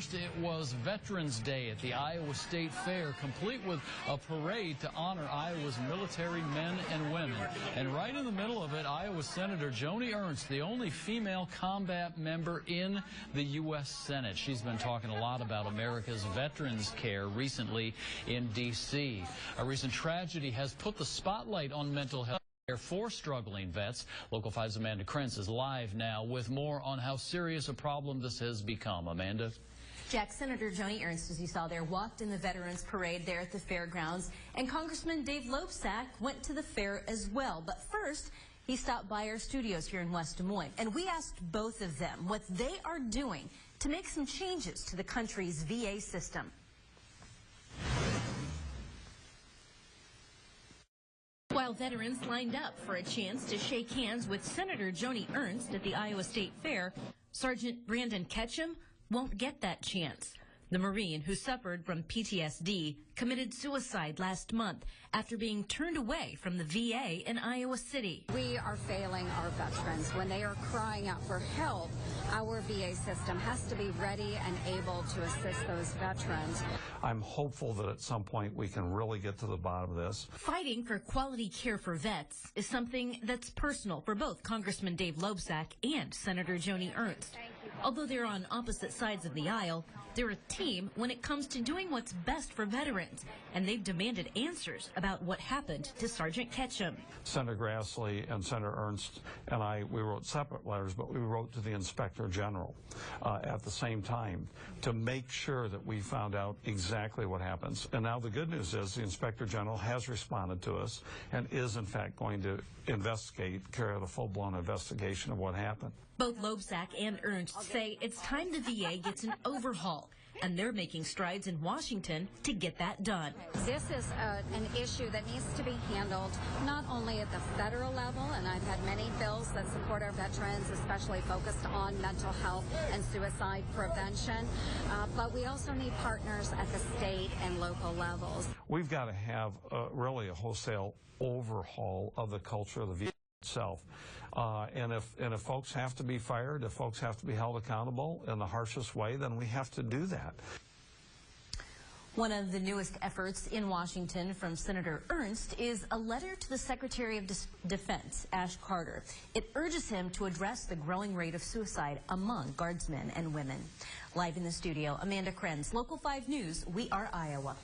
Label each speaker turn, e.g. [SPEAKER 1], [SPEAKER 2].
[SPEAKER 1] It was Veterans Day at the Iowa State Fair, complete with a parade to honor Iowa's military men and women. And right in the middle of it, Iowa Senator Joni Ernst, the only female combat member in the U.S. Senate. She's been talking a lot about America's veterans care recently in D.C. A recent tragedy has put the spotlight on mental health for struggling vets. Local 5's Amanda Ernst is live now with more on how serious a problem this has become. Amanda?
[SPEAKER 2] Jack, Senator Joni Ernst, as you saw there, walked in the Veterans Parade there at the fairgrounds, and Congressman Dave Loebsack went to the fair as well. But first, he stopped by our studios here in West Des Moines, and we asked both of them what they are doing to make some changes to the country's VA system. While veterans lined up for a chance to shake hands with Senator Joni Ernst at the Iowa State Fair, Sergeant Brandon Ketchum won't get that chance. The Marine, who suffered from PTSD, committed suicide last month after being turned away from the VA in Iowa City.
[SPEAKER 3] We are failing our veterans. When they are crying out for help, our VA system has to be ready and able to assist those veterans.
[SPEAKER 4] I'm hopeful that at some point we can really get to the bottom of this.
[SPEAKER 2] Fighting for quality care for vets is something that's personal for both Congressman Dave Loebsack and Senator Joni Ernst. Although they're on opposite sides of the aisle, they're a team when it comes to doing what's best for veterans, and they've demanded answers about what happened to Sergeant Ketchum.
[SPEAKER 4] Senator Grassley and Senator Ernst and I, we wrote separate letters, but we wrote to the Inspector General at the same time to make sure that we found out exactly what happens. And now the good news is the Inspector General has responded to us and is in fact going to carry out a full-blown investigation of what happened.
[SPEAKER 2] Both Loebsack and Ernst say it's time the VA gets an overhaul, and they're making strides in Washington to get that done.
[SPEAKER 3] This is an issue that needs to be handled not only at the federal level, and I've had many bills that support our veterans, especially focused on mental health and suicide prevention, but we also need partners at the state and local levels.
[SPEAKER 4] We've got to have really a wholesale overhaul of the culture of the VA itself. And if folks have to be fired, if folks have to be held accountable in the harshest way, then we have to do that.
[SPEAKER 2] One of the newest efforts in Washington from Senator Ernst is a letter to the Secretary of Defense, Ash Carter. It urges him to address the growing rate of suicide among guardsmen and women. Live in the studio, Amanda Ernst, Local 5 News, We Are Iowa.